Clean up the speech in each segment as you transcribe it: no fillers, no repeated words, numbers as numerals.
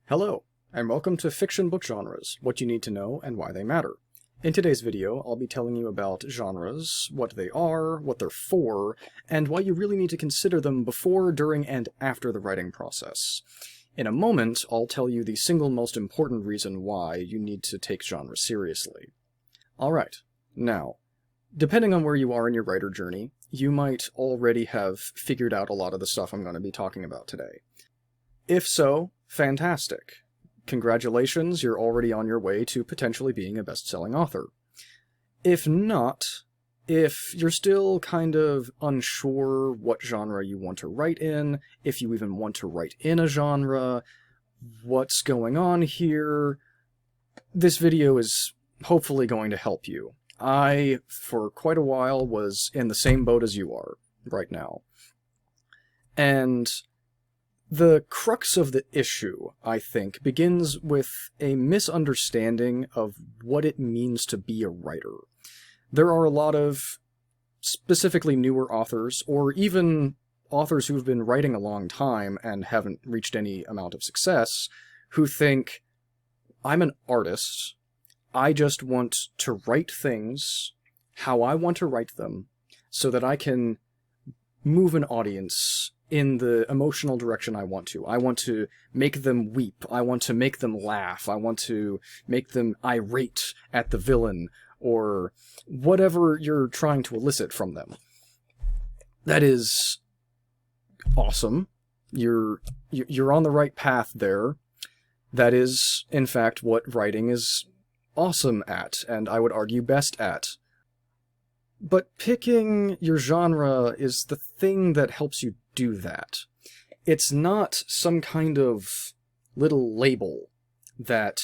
Hello, and welcome to Fiction Book Genres, what you need to know and why they matter. In today's video, I'll be telling you about genres, what they are, what they're for, and why you really need to consider them before, during, and after the writing process. In a moment, I'll tell you the single most important reason why you need to take genre seriously. Alright, now, depending on where you are in your writer journey, you might already have figured out a lot of the stuff I'm going to be talking about today. If so, fantastic. Congratulations, you're already on your way to potentially being a best-selling author. If not, if you're still kind of unsure what genre you want to write in, if you even want to write in a genre, what's going on here, this video is hopefully going to help you. I, for quite a while, was in the same boat as you are right now. And the crux of the issue, I think, begins with a misunderstanding of what it means to be a writer. There are a lot of specifically newer authors, or even authors who've been writing a long time and haven't reached any amount of success, who think, I'm an artist, I just want to write things how I want to write them, so that I can move an audience in the emotional direction I want to. I want to make them weep. I want to make them laugh. I want to make them irate at the villain, or whatever you're trying to elicit from them. That is awesome. You're on the right path there. That is, in fact, what writing is awesome at, and I would argue best at. But picking your genre is the thing that helps you do that. It's not some kind of little label that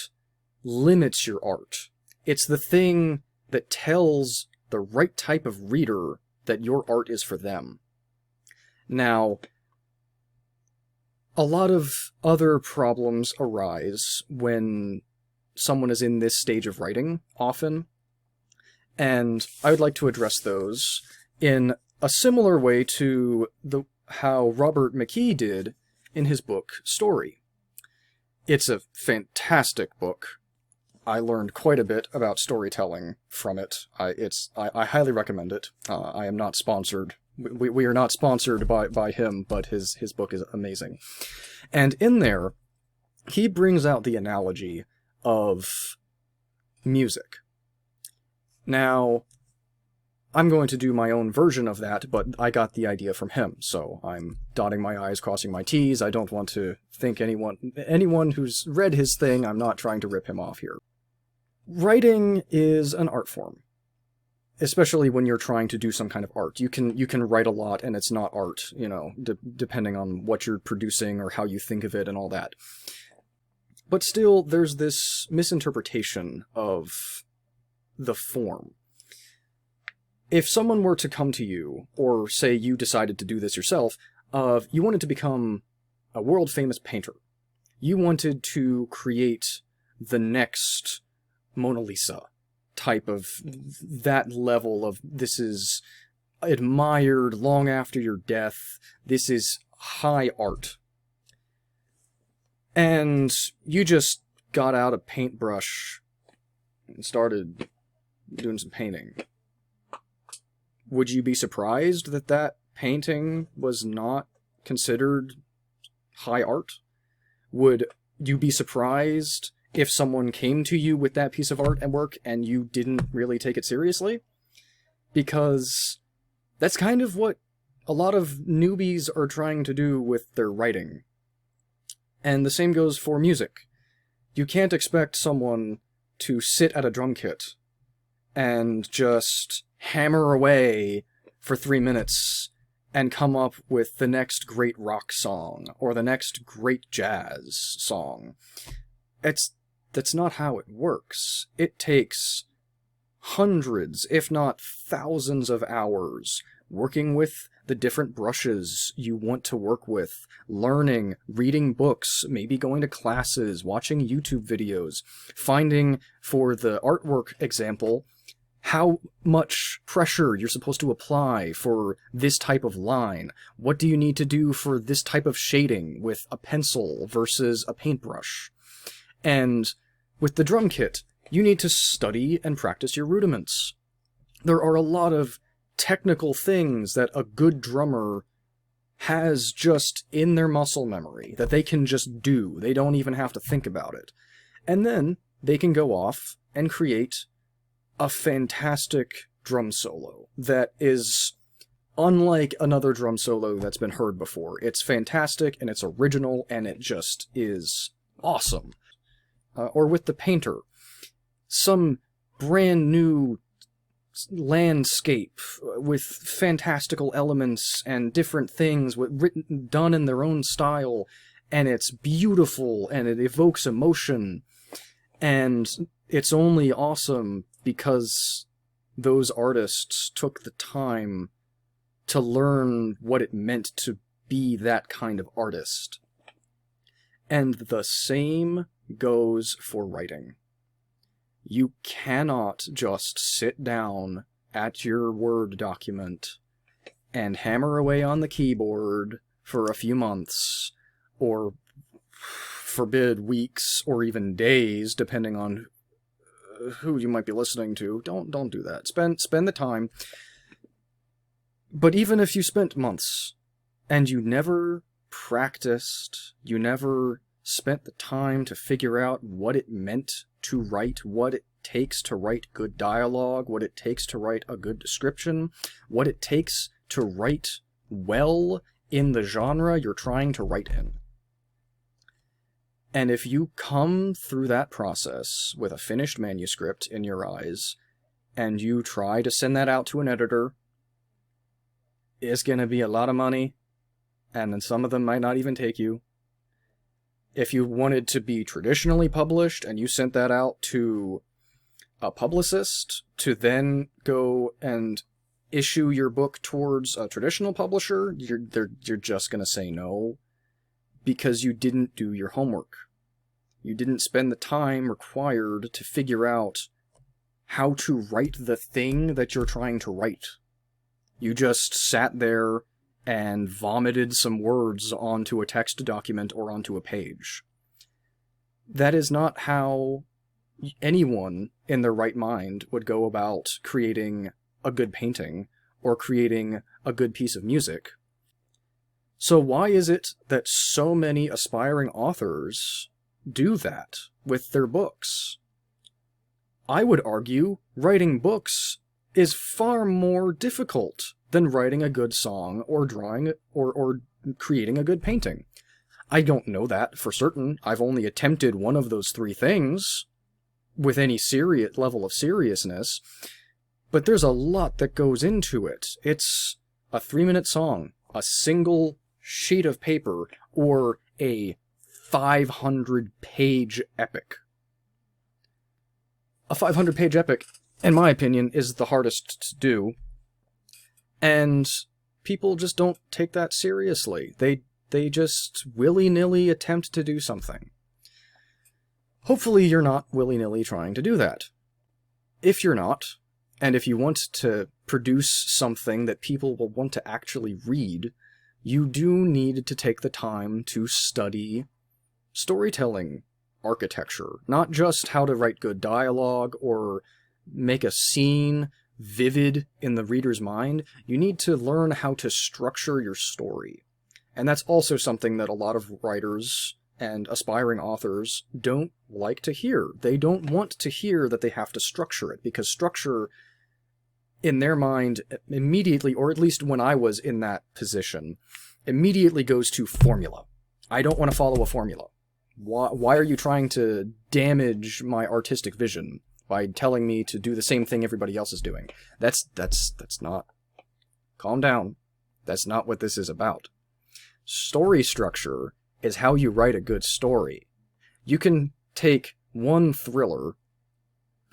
limits your art. It's the thing that tells the right type of reader that your art is for them. Now, a lot of other problems arise when someone is in this stage of writing, often, and I would like to address those in a similar way to how Robert McKee did in his book, Story. It's a fantastic book. I learned quite a bit about storytelling from it. I highly recommend it. I am not sponsored. We are not sponsored by him, but his book is amazing. And in there, he brings out the analogy of music. Now, I'm going to do my own version of that, but I got the idea from him, so I'm dotting my I's, crossing my T's. I don't want to think anyone who's read his thing, I'm not trying to rip him off here. Writing is an art form, especially when you're trying to do some kind of art. You can write a lot and it's not art, depending on what you're producing or how you think of it and all that. But still, there's this misinterpretation of the form. If someone were to come to you, or say you decided to do this yourself, you wanted to become a world-famous painter. You wanted to create the next Mona Lisa type of that level of, this is admired long after your death, this is high art. And you just got out a paintbrush and started doing some painting. Would you be surprised that that painting was not considered high art? Would you be surprised if someone came to you with that piece of art and work and you didn't really take it seriously? Because that's kind of what a lot of newbies are trying to do with their writing. And the same goes for music. You can't expect someone to sit at a drum kit and just hammer away for 3 minutes and come up with the next great rock song or the next great jazz song. That's not how it works. It takes hundreds, if not thousands of hours working with the different brushes you want to work with, learning, reading books, maybe going to classes, watching YouTube videos, finding, for the artwork example, how much pressure you're supposed to apply for this type of line. What do you need to do for this type of shading with a pencil versus a paintbrush? And with the drum kit, you need to study and practice your rudiments. There are a lot of technical things that a good drummer has just in their muscle memory that they can just do. They don't even have to think about it. And then they can go off and create a fantastic drum solo that is unlike another drum solo that's been heard before. It's fantastic, and it's original, and it just is awesome. Or with the painter, some brand new landscape with fantastical elements and different things done in their own style, and it's beautiful, and it evokes emotion, and it's only awesome because those artists took the time to learn what it meant to be that kind of artist. And the same goes for writing. You cannot just sit down at your Word document and hammer away on the keyboard for a few months, or forbid weeks, or even days, depending on who you might be listening to. Don't do that. Spend the time. But even if you spent months and you never practiced, you never spent the time to figure out what it meant to write, what it takes to write good dialogue, what it takes to write a good description, what it takes to write well in the genre you're trying to write in. And if you come through that process with a finished manuscript in your eyes, and you try to send that out to an editor, it's going to be a lot of money, and then some of them might not even take you. If you wanted to be traditionally published, and you sent that out to a publicist to then go and issue your book towards a traditional publisher, you're just going to say no, because you didn't do your homework. You didn't spend the time required to figure out how to write the thing that you're trying to write. You just sat there and vomited some words onto a text document or onto a page. That is not how anyone in their right mind would go about creating a good painting or creating a good piece of music. So why is it that so many aspiring authors do that with their books? I would argue writing books is far more difficult than writing a good song or drawing or creating a good painting. I don't know that for certain. I've only attempted one of those three things with any serious level of seriousness, but there's a lot that goes into it. It's a 3-minute song, a single sheet of paper, or a 500-page epic. A 500-page epic, in my opinion, is the hardest to do, and people just don't take that seriously. They just willy-nilly attempt to do something. Hopefully you're not willy-nilly trying to do that. If you're not, and if you want to produce something that people will want to actually read, you do need to take the time to study storytelling architecture, not just how to write good dialogue or make a scene vivid in the reader's mind. You need to learn how to structure your story. And that's also something that a lot of writers and aspiring authors don't like to hear. They don't want to hear that they have to structure it, because structure, in their mind, immediately, or at least when I was in that position, immediately goes to formula. I don't want to follow a formula. Why are you trying to damage my artistic vision by telling me to do the same thing everybody else is doing? That's not... Calm down. That's not what this is about. Story structure is how you write a good story. You can take one thriller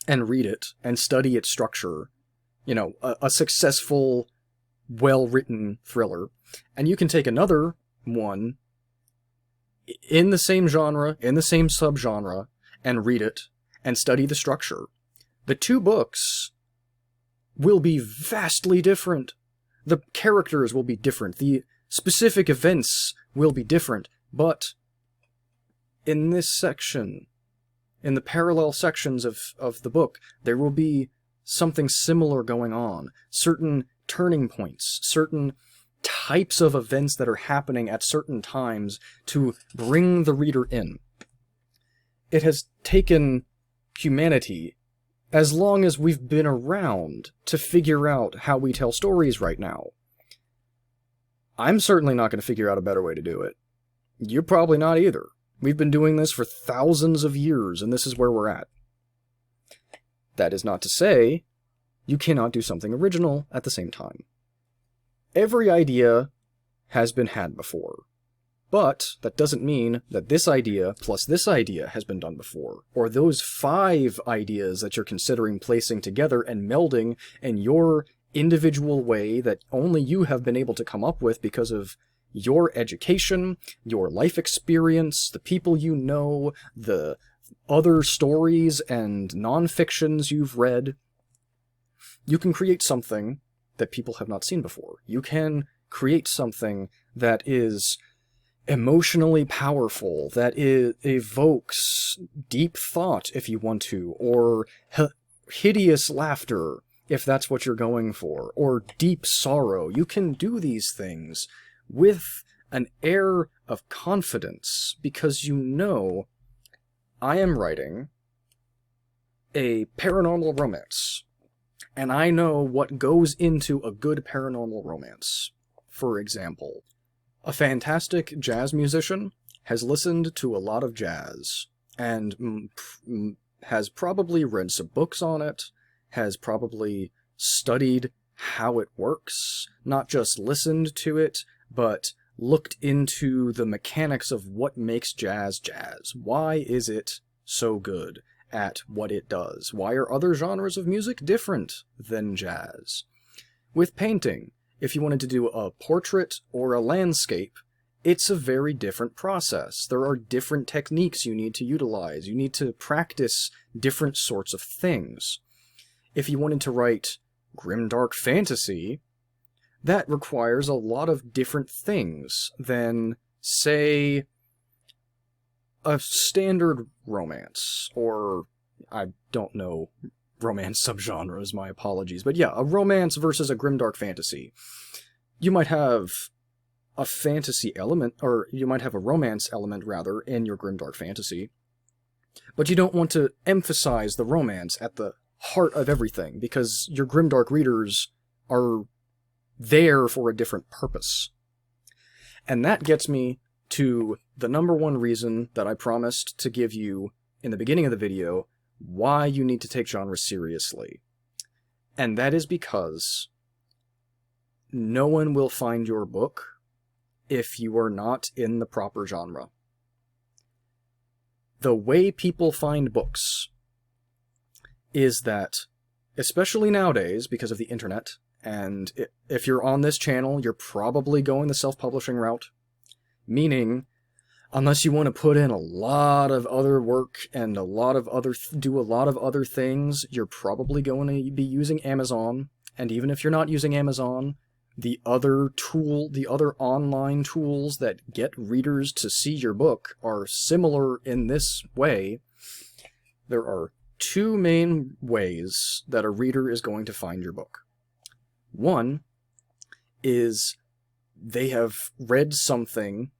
and read it and study its structure, you know, a successful, well-written thriller, and you can take another one in the same genre, in the same subgenre, and read it and study the structure. The two books will be vastly different. The characters will be different. The specific events will be different. But in this section, in the parallel sections of the book, there will be something similar going on. Certain turning points, certain types of events that are happening at certain times to bring the reader in. It has taken humanity as long as we've been around to figure out how we tell stories right now. I'm certainly not going to figure out a better way to do it. You're probably not either. We've been doing this for thousands of years, and this is where we're at. That is not to say you cannot do something original at the same time. Every idea has been had before, but that doesn't mean that this idea plus this idea has been done before, or those 5 ideas that you're considering placing together and melding in your individual way that only you have been able to come up with because of your education, your life experience, the people you know, the other stories and non-fictions you've read. You can create something that people have not seen before. You can create something that is emotionally powerful, that evokes deep thought if you want to, or hideous laughter if that's what you're going for, or deep sorrow. You can do these things with an air of confidence because you know I am writing a paranormal romance, and I know what goes into a good paranormal romance. For example, a fantastic jazz musician has listened to a lot of jazz, and has probably read some books on it, has probably studied how it works, not just listened to it, but looked into the mechanics of what makes jazz jazz. Why is it so good at what it does? Why are other genres of music different than jazz? With painting, if you wanted to do a portrait or a landscape, it's a very different process. There are different techniques you need to utilize. You need to practice different sorts of things. If you wanted to write grimdark fantasy, that requires a lot of different things than, say, a standard romance, or I don't know romance subgenres, my apologies, but yeah, a romance versus a grimdark fantasy. You might have a fantasy element, or you might have a romance element, rather, in your grimdark fantasy, but you don't want to emphasize the romance at the heart of everything, because your grimdark readers are there for a different purpose. And that gets me to the number one reason that I promised to give you in the beginning of the video, why you need to take genre seriously. And that is because no one will find your book if you are not in the proper genre. The way people find books is that, especially nowadays because of the internet, and if you're on this channel, you're probably going the self-publishing route, meaning unless you want to put in a lot of other work and do a lot of other things, you're probably going to be using Amazon. And even if you're not using Amazon, the other online tools that get readers to see your book are similar in this way. There are 2 main ways that a reader is going to find your book. One is they have read something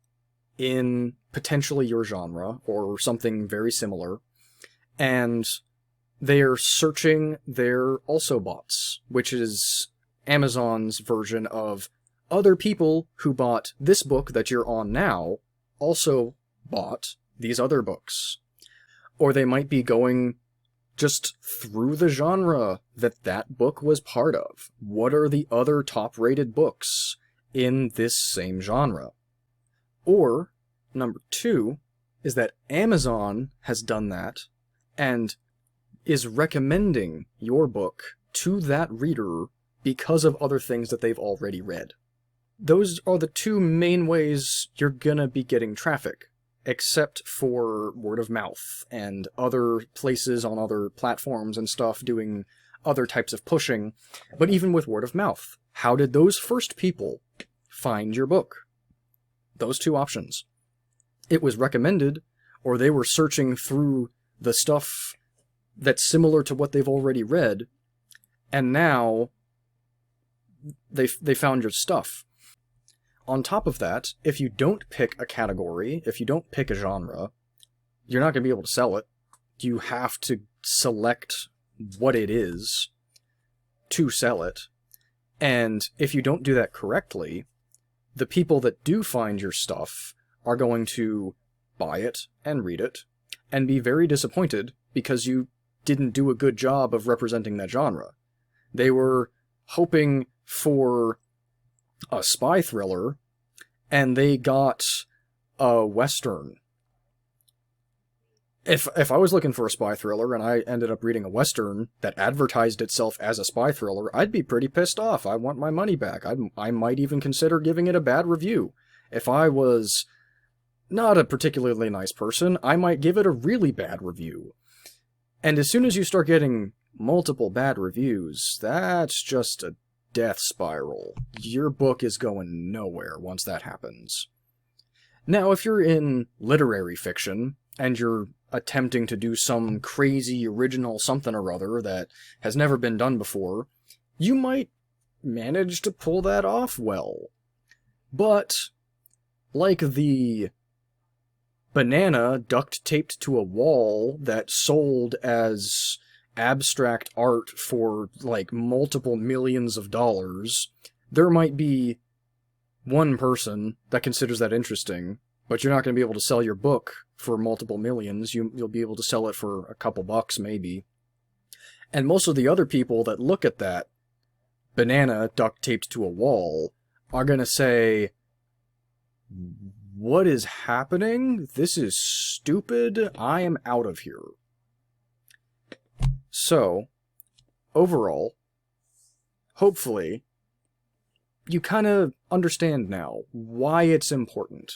in potentially your genre, or something very similar, and they are searching their also bots, which is Amazon's version of other people who bought this book that you're on now also bought these other books. Or they might be going just through the genre that book was part of. What are the other top-rated books in this same genre? Or, number 2, is that Amazon has done that and is recommending your book to that reader because of other things that they've already read. Those are the 2 main ways you're gonna be getting traffic, except for word of mouth and other places on other platforms and stuff doing other types of pushing, but even with word of mouth. How did those first people find your book? Those two options. It was recommended, or they were searching through the stuff that's similar to what they've already read, and now they found your stuff. On top of that, if you don't pick a category, if you don't pick a genre, you're not going to be able to sell it. You have to select what it is to sell it. And if you don't do that correctly, the people that do find your stuff are going to buy it and read it and be very disappointed because you didn't do a good job of representing that genre. They were hoping for a spy thriller, and they got a Western. If I was looking for a spy thriller and I ended up reading a Western that advertised itself as a spy thriller, I'd be pretty pissed off. I want my money back. I might even consider giving it a bad review. If I was not a particularly nice person, I might give it a really bad review. And as soon as you start getting multiple bad reviews, that's just a death spiral. Your book is going nowhere once that happens. Now, if you're in literary fiction, and you're attempting to do some crazy original something or other that has never been done before, you might manage to pull that off well. But, like the banana duct-taped to a wall that sold as abstract art for, like, multiple millions of dollars, there might be one person that considers that interesting, but you're not going to be able to sell your book for multiple millions. You'll be able to sell it for a couple bucks, maybe. And most of the other people that look at that banana duct-taped to a wall are going to say, "What is happening? This is stupid. I am out of here." So, overall, hopefully, you kind of understand now why it's important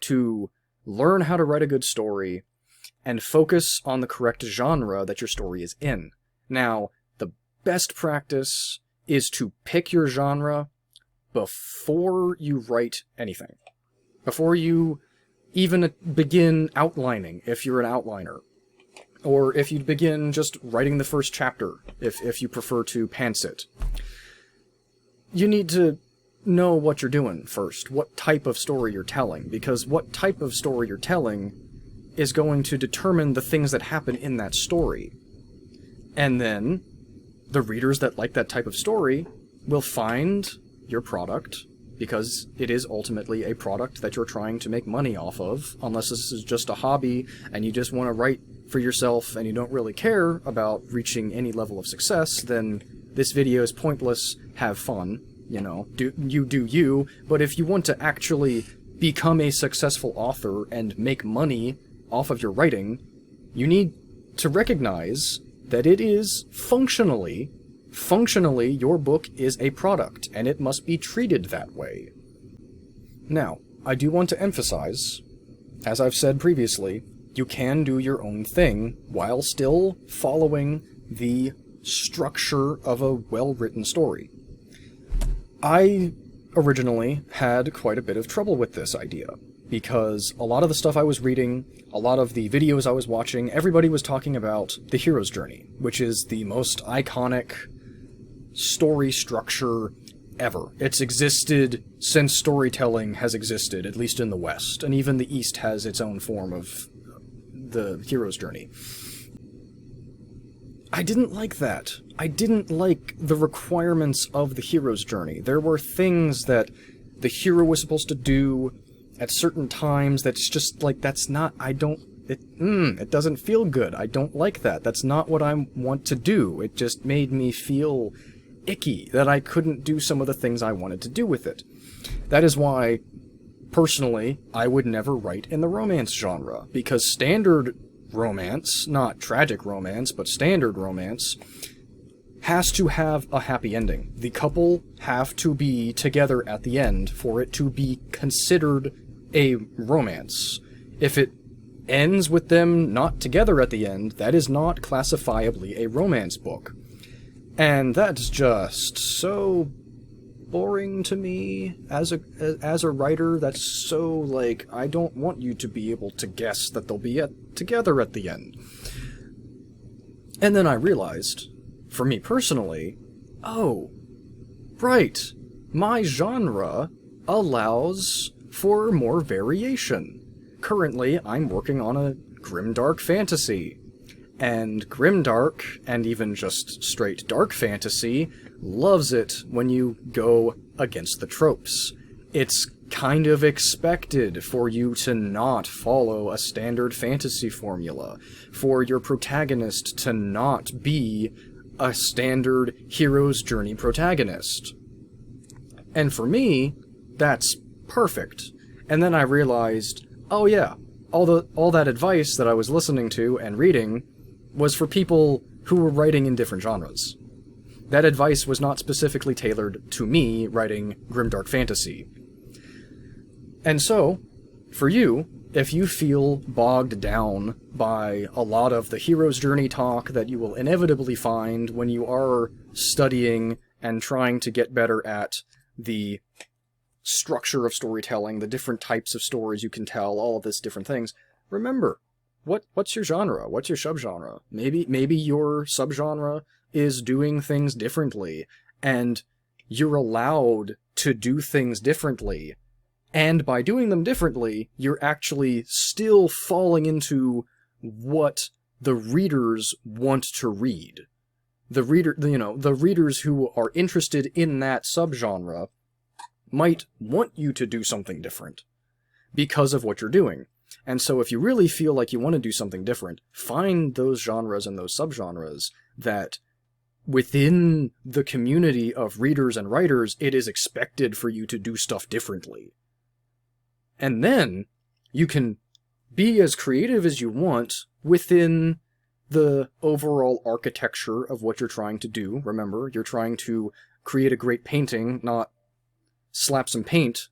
to learn how to write a good story and focus on the correct genre that your story is in. Now, the best practice is to pick your genre before you write anything. Before you even begin outlining, if you're an outliner. Or if you begin just writing the first chapter, if you prefer to pantsit. You need to know what you're doing first, what type of story you're telling, because what type of story you're telling is going to determine the things that happen in that story. And then, the readers that like that type of story will find your product, because it is ultimately a product that you're trying to make money off of, unless this is just a hobby and you just want to write for yourself and you don't really care about reaching any level of success, then this video is pointless. Have fun. You know, do you, but if you want to actually become a successful author and make money off of your writing, you need to recognize that it is functionally your book is a product, and it must be treated that way. Now, I do want to emphasize, as I've said previously, you can do your own thing while still following the structure of a well-written story. I originally had quite a bit of trouble with this idea, because a lot of the stuff I was reading, a lot of the videos I was watching, everybody was talking about the hero's journey, which is the most iconic story structure ever. It's existed since storytelling has existed, at least in the West, and even the East has its own form of the hero's journey. I didn't like that. I didn't like the requirements of the hero's journey. There were things that the hero was supposed to do at certain times that's just like, that's not, it doesn't feel good. I don't like that. That's not what I want to do. It just made me feel icky that I couldn't do some of the things I wanted to do with it. That is why, personally, I would never write in the romance genre, because standard romance, not tragic romance, but standard romance, has to have a happy ending. The couple have to be together at the end for it to be considered a romance. If it ends with them not together at the end, that is not classifiably a romance book. And that's just so boring to me as a writer. That's so, like, I don't want you to be able to guess that they'll be together at the end. And then I realized, for me personally, oh, right, my genre allows for more variation. Currently, I'm working on a grimdark fantasy. And grimdark, and even just straight dark fantasy, loves it when you go against the tropes. It's kind of expected for you to not follow a standard fantasy formula, for your protagonist to not be a standard hero's journey protagonist. And for me, that's perfect. And then I realized, oh yeah, all that advice that I was listening to and reading was for people who were writing in different genres. That advice was not specifically tailored to me writing grimdark fantasy. And so, for you, if you feel bogged down by a lot of the hero's journey talk that you will inevitably find when you are studying and trying to get better at the structure of storytelling, the different types of stories you can tell, all of these different things, remember, what's your genre? What's your subgenre? Maybe your subgenre is doing things differently, and you're allowed to do things differently. And by doing them differently, you're actually still falling into what the readers want to read. The readers who are interested in that subgenre might want you to do something different because of what you're doing. And so if you really feel like you want to do something different, find those genres and those subgenres that within the community of readers and writers, it is expected for you to do stuff differently. And then you can be as creative as you want within the overall architecture of what you're trying to do. Remember, you're trying to create a great painting, not slap some paint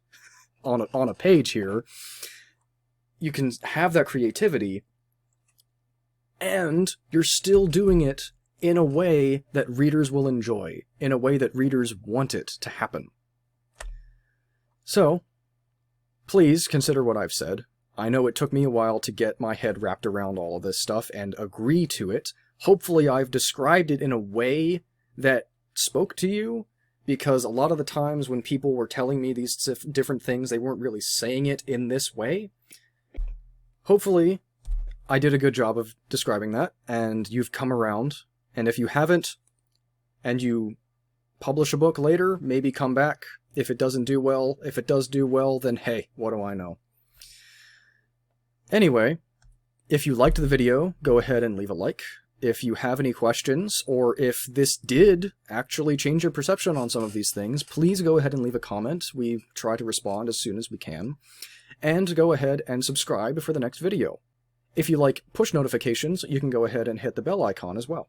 on a page here. You can have that creativity, and you're still doing it in a way that readers will enjoy, in a way that readers want it to happen. So, please consider what I've said. I know it took me a while to get my head wrapped around all of this stuff and agree to it. Hopefully I've described it in a way that spoke to you, because a lot of the times when people were telling me these different things, they weren't really saying it in this way. Hopefully, I did a good job of describing that, and you've come around. And if you haven't, and you publish a book later, maybe come back. If it doesn't do well, if it does do well, then hey, what do I know? Anyway, if you liked the video, go ahead and leave a like. If you have any questions, or if this did actually change your perception on some of these things, please go ahead and leave a comment. We try to respond as soon as we can. And go ahead and subscribe for the next video. If you like push notifications, you can go ahead and hit the bell icon as well.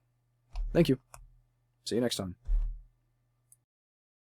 Thank you. See you next time.